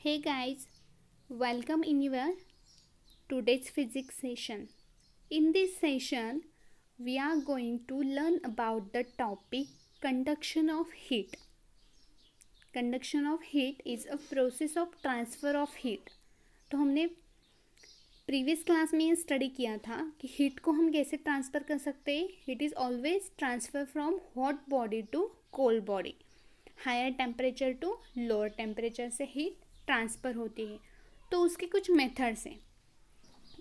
Hey guys, welcome in your today's physics session. In this session, we are going to learn about the topic conduction of heat. Conduction of heat is a process of transfer of heat. तो हमने previous class में ये study किया था कि heat को हम कैसे ट्रांसफ़र कर सकते हैं. Heat is always transfer from hot body to cold body. Higher temperature to lower temperature से हीट ट्रांसफ़र होती है. तो उसके कुछ मेथड्स हैं.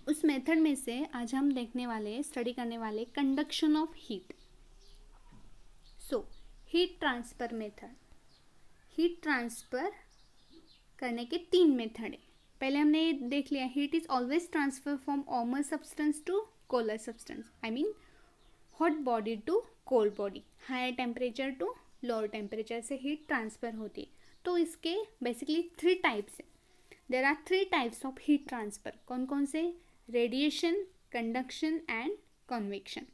उस मेथड में से आज हम देखने वाले स्टडी करने वाले conduction of heat. So heat transfer method. Heat transfer करने के 3 मेथड हैं. पहले हमने ये देख लिया, heat is always transfer from warmer substance to cooler substance. I mean hot body to cold body. Higher temperature to lower temperature से heat transfer होती है. तो इसके बेसिकली 3 टाइप्स हैं. There are 3 types of heat transfer. कौन कौन से? Radiation, conduction and convection.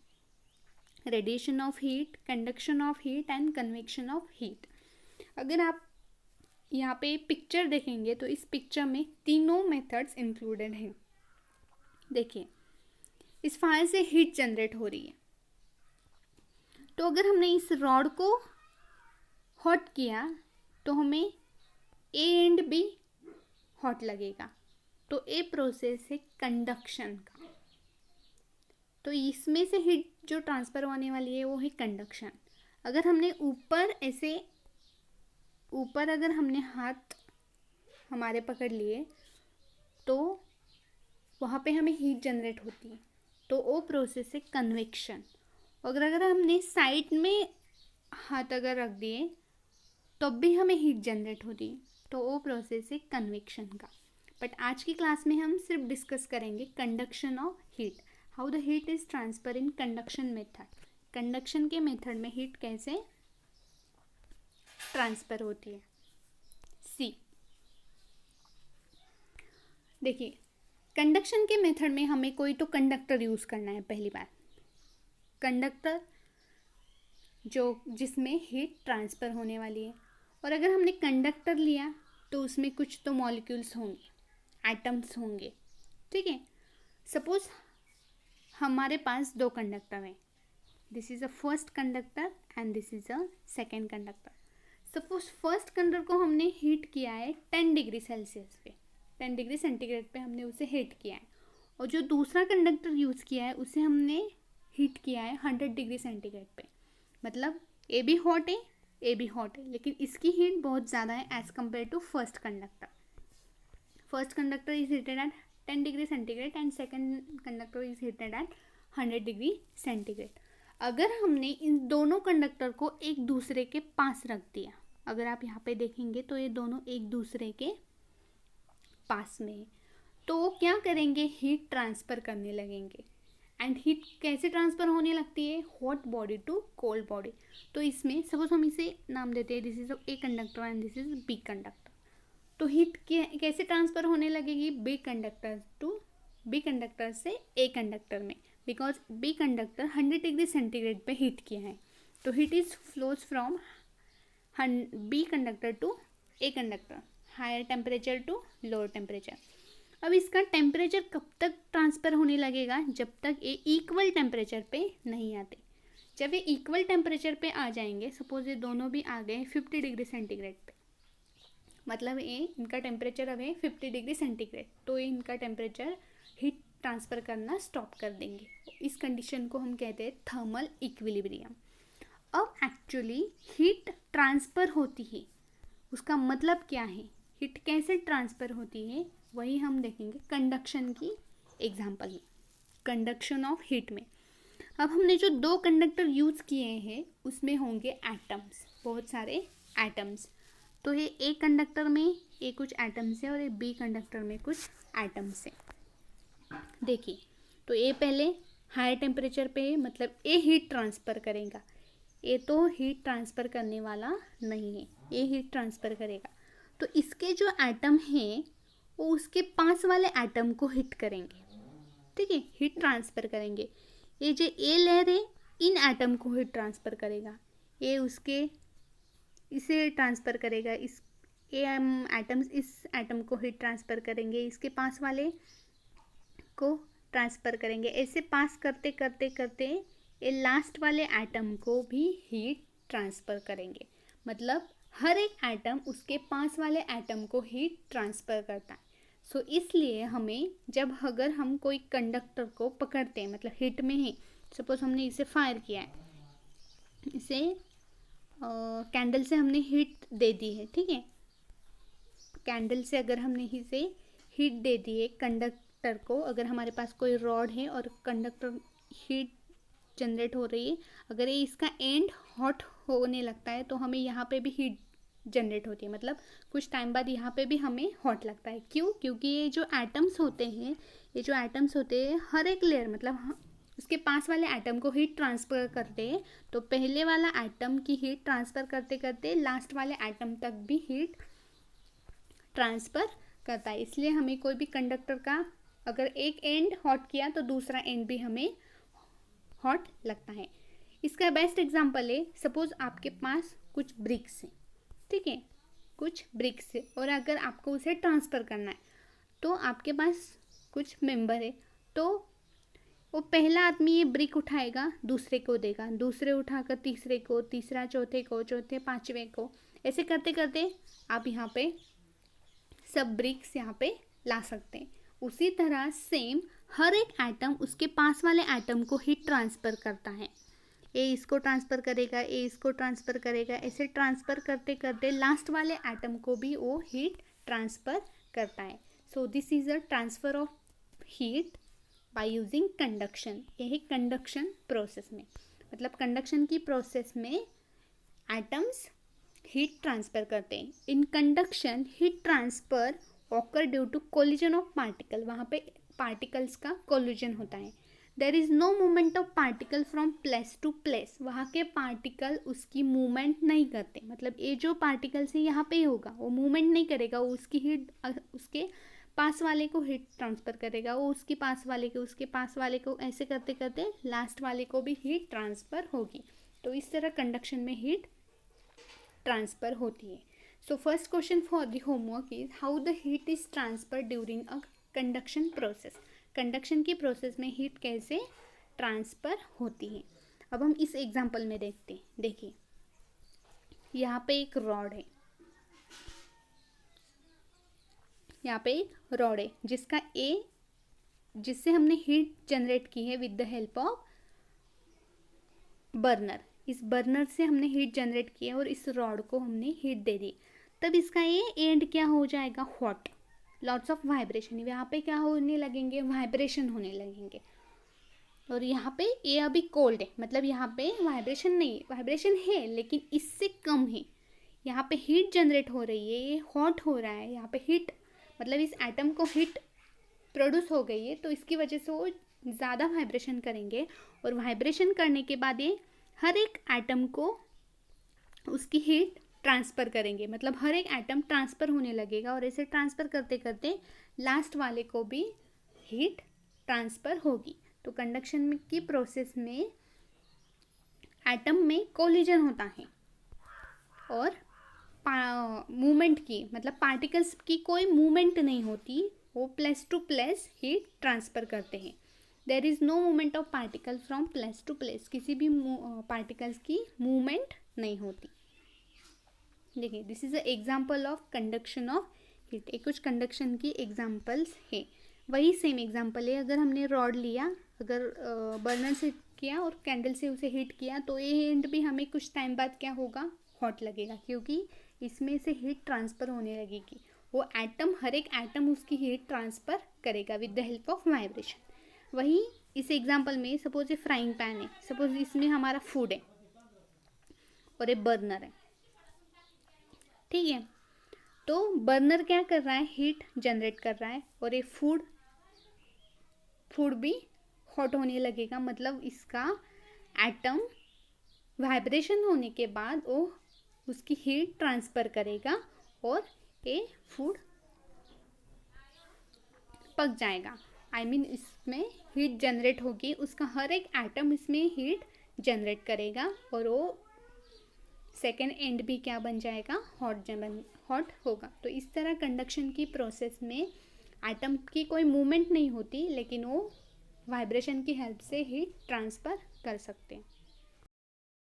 Radiation of heat, conduction of heat and convection of heat. अगर आप यहाँ पे पिक्चर देखेंगे तो इस पिक्चर में तीनों मेथड्स इंक्लूडेड हैं. देखिए, इस फायर से हीट जनरेट हो रही है. तो अगर हमने इस रॉड को हॉट किया तो हमें ए एंड बी हॉट लगेगा. तो ए प्रोसेस है कंडक्शन का. तो इसमें से हीट जो ट्रांसफ़र होने वाली है वो है कंडक्शन. अगर हमने ऊपर अगर हमने हाथ हमारे पकड़ लिए तो वहाँ पे हमें हीट जनरेट होती है. तो वो प्रोसेस है कन्वेक्शन. अगर हमने साइड में हाथ अगर रख दिए तब भी हमें हीट जनरेट होती है. तो वो प्रोसेस है कन्वेक्शन का. बट आज की क्लास में हम सिर्फ डिस्कस करेंगे conduction of heat. How the heat is transfer in conduction method. Conduction के मेथड में हीट कैसे ट्रांसफ़र होती है. सी, देखिए, कंडक्शन के मेथड में हमें कोई तो कंडक्टर यूज़ करना है. पहली बात, कंडक्टर जिसमें हीट ट्रांसफ़र होने वाली है. और अगर हमने कंडक्टर लिया तो उसमें कुछ तो मॉलिक्यूल्स होंगे, एटम्स होंगे. ठीक है. सपोज हमारे पास 2 कंडक्टर हैं. This is a first conductor and this is a second conductor. Suppose first conductor को हमने हीट किया है 10 डिग्री सेल्सियस पे, 10 डिग्री सेंटीग्रेड पे हमने उसे हीट किया है. और जो दूसरा कंडक्टर यूज़ किया है उसे हमने हीट किया है 100 डिग्री सेंटीग्रेड पे. मतलब ए भी हॉट है, लेकिन इसकी हीट बहुत ज़्यादा है as compare to first conductor. First conductor is heated at 10 degree centigrade and second conductor is heated at 100 degree centigrade. अगर हमने इन दोनों कंडक्टर को एक दूसरे के पास रख दिया, अगर आप यहाँ पे देखेंगे तो ये दोनों एक दूसरे के पास में, तो वो क्या करेंगे? हीट ट्रांसफ़र करने लगेंगे. एंड हीट कैसे ट्रांसफ़र होने लगती है? Hot body to cold body. तो इसमें सपोज हम इसे नाम देते हैं, this is A conductor and this is B conductor. तो हीट कैसे ट्रांसफ़र होने लगेगी? बी कंडक्टर से ए कंडक्टर में. Because B conductor 100 degree centigrade पे हीट किया है. तो heat is flows from B conductor to A conductor, higher temperature to lower temperature. अब इसका टेम्परेचर कब तक ट्रांसफ़र होने लगेगा? जब तक ये इक्वल टेम्परेचर पे नहीं आते. जब ये इक्वल टेम्परेचर पे आ जाएंगे, सपोज ये दोनों भी आ गए 50 डिग्री सेंटीग्रेड पे, मतलब ये इनका टेम्परेचर अब है 50 डिग्री सेंटीग्रेड, तो ये इनका टेम्परेचर हीट ट्रांसफ़र करना स्टॉप कर देंगे. इस कंडीशन को हम कहते हैं थर्मल इक्विलिब्रियम. अब एक्चुअली हीट ट्रांसफ़र होती है, उसका मतलब क्या है? हीट कैसे ट्रांसफ़र होती है वही हम देखेंगे कंडक्शन की एग्जांपल में. कंडक्शन ऑफ हीट में अब हमने जो 2 कंडक्टर यूज़ किए हैं उसमें होंगे एटम्स, बहुत सारे एटम्स. तो ये ए कंडक्टर में ये कुछ एटम्स है और ये बी कंडक्टर में कुछ एटम्स है. देखिए, तो ये पहले हाई टेम्परेचर पे है, मतलब ये हीट ट्रांसफ़र करेगा. ये तो हीट ट्रांसफ़र करने वाला नहीं है, ये हीट ट्रांसफ़र करेगा. तो इसके जो एटम हैं वो उसके पास वाले एटम को हिट करेंगे. ठीक है, हीट ट्रांसफ़र करेंगे. ये जो ए लेयर है इन एटम को हीट ट्रांसफ़र करेगा, ये इसे ट्रांसफ़र करेगा, ये एटम्स इस एटम को हीट ट्रांसफ़र करेंगे, इसके पास वाले को ट्रांसफ़र करेंगे, ऐसे पास करते करते करते ये लास्ट वाले एटम को भी हीट ट्रांसफ़र करेंगे। मतलब हर एक एटम उसके पास वाले एटम को हीट ट्रांसफ़र करता है। सो इसलिए हमें जब अगर हम कोई कंडक्टर को पकड़ते हैं, मतलब हीट में ही, सपोज हमने इसे फायर किया है, इसे कैंडल से हमने हीट दे दी है, ठीक है, कैंडल से अगर हमने इसे हीट दे दी है कंडक्टर को, अगर हमारे पास कोई रॉड है और कंडक्टर हीट जनरेट हो रही है, अगर ये इसका एंड हॉट होने लगता है तो हमें यहाँ पे भी हीट जनरेट होती है, मतलब कुछ टाइम बाद यहाँ पे भी हमें हॉट लगता है। क्यों? क्योंकि ये जो एटम्स होते हैं, ये जो एटम्स होते हैं हर एक लेयर, मतलब उसके पास वाले एटम को हीट ट्रांसफ़र करते हैं, तो पहले वाला एटम की हीट ट्रांसफ़र करते करते लास्ट वाले एटम तक भी हीट ट्रांसफ़र करता है। इसलिए हमें कोई भी कंडक्टर का अगर एक एंड हॉट किया तो दूसरा एंड भी हमें हॉट लगता है। इसका बेस्ट एग्जांपल है, सपोज आपके पास कुछ ब्रिक्स हैं, ठीक है, कुछ ब्रिक्स है, और अगर आपको उसे ट्रांसफ़र करना है तो आपके पास कुछ मेंबर है, तो वो पहला आदमी ये ब्रिक उठाएगा, दूसरे को देगा, दूसरे उठाकर तीसरे को, तीसरा चौथे को, चौथे पांचवें को, ऐसे करते करते आप यहाँ पे सब ब्रिक्स यहाँ पे ला सकते हैं। उसी तरह सेम हर एक एटम उसके पास वाले एटम को हीट ट्रांसफ़र करता है। ए इसको ट्रांसफ़र करेगा, ए इसको ट्रांसफ़र करेगा, ऐसे ट्रांसफ़र करते करते लास्ट वाले एटम को भी वो हीट ट्रांसफ़र करता है। So this is a transfer of heat by using conduction. यही कंडक्शन प्रोसेस में, मतलब कंडक्शन की प्रोसेस में एटम्स हीट ट्रांसफ़र करते हैं। In conduction heat transfer occur due to collision of particle, वहाँ पे पार्टिकल्स का कोलिजन होता है। There is no movement of particle from place to place, वहाँ के पार्टिकल उसकी मूवमेंट नहीं करते, मतलब ये जो पार्टिकल्स है यहाँ पे ही होगा, वो मूवमेंट नहीं करेगा, वो उसकी हीट उसके पास वाले को हीट ट्रांसफ़र करेगा, वो उसके पास वाले को, उसके पास वाले को, ऐसे करते करते लास्ट वाले को भी हीट ट्रांसफ़र होगी। तो इस तरह कंडक्शन में हीट ट्रांसफ़र होती है। So first question for the homework is how the heat is transfer during a conduction process. Conduction की प्रोसेस में हीट कैसे ट्रांसफ़र होती है। अब हम इस एग्जांपल में देखते हैं। देखिए यहाँ पे एक रॉड है, यहाँ पे एक रॉड है जिसका जिससे हमने हीट जनरेट की है with the help of burner. इस बर्नर से हमने हीट जनरेट की है और इस रॉड को हमने हीट दे दी, तब इसका ये एंड क्या हो जाएगा, हॉट, लॉट्स ऑफ वाइब्रेशन, यहाँ पे क्या होने लगेंगे, वाइब्रेशन होने लगेंगे। और यहाँ पे ये अभी कोल्ड है, मतलब यहाँ पे वाइब्रेशन नहीं, वाइब्रेशन है लेकिन इससे कम है। यहाँ पे हीट जनरेट हो रही है, ये हॉट हो रहा है, यहाँ पे हीट मतलब इस एटम को हीट प्रोड्यूस हो गई है, तो इसकी वजह से वो ज़्यादा वाइब्रेशन करेंगे, और वाइब्रेशन करने के बाद ये हर एक एटम को उसकी हीट ट्रांसफ़र करेंगे, मतलब हर एक एटम ट्रांसफ़र होने लगेगा, और ऐसे ट्रांसफ़र करते करते लास्ट वाले को भी हीट ट्रांसफ़र होगी। तो कंडक्शन की प्रोसेस में एटम में कोलिजन होता है, और मूवमेंट की, मतलब पार्टिकल्स की कोई मूवमेंट नहीं होती, वो place to place heat transfer करते हैं। There is no movement of particle from place to place, किसी भी पार्टिकल्स की मूवमेंट नहीं होती। देखिए this is a example of conduction of heat. एक कुछ कंडक्शन की एग्जाम्पल्स है, वही सेम एग्जाम्पल है। अगर हमने रॉड लिया, अगर बर्नर से किया और कैंडल से उसे हीट किया, तो ये एंड भी हमें कुछ टाइम बाद क्या होगा, हॉट लगेगा, क्योंकि इसमें से हीट ट्रांसफ़र होने लगेगी। वो एटम, हर एक एटम उसकी हीट ट्रांसफ़र करेगा with the help of vibration. वही इस एग्जाम्पल में सपोज ये फ्राइंग पैन है, सपोज इसमें हमारा फूड है और ये बर्नर है, ठीक है। तो बर्नर क्या कर रहा है, हीट जनरेट कर रहा है, और ये फूड भी हॉट होने लगेगा, मतलब इसका एटम वाइब्रेशन होने के बाद वो उसकी हीट ट्रांसफ़र करेगा और ये फूड पक जाएगा। I mean, इसमें हीट जनरेट होगी, उसका हर एक एटम इसमें हीट जनरेट करेगा और वो सेकेंड एंड भी क्या बन जाएगा, हॉट होगा। तो इस तरह कंडक्शन की प्रोसेस में एटम की कोई मूवमेंट नहीं होती, लेकिन वो वाइब्रेशन की हेल्प से हीट ट्रांसफ़र कर सकते हैं।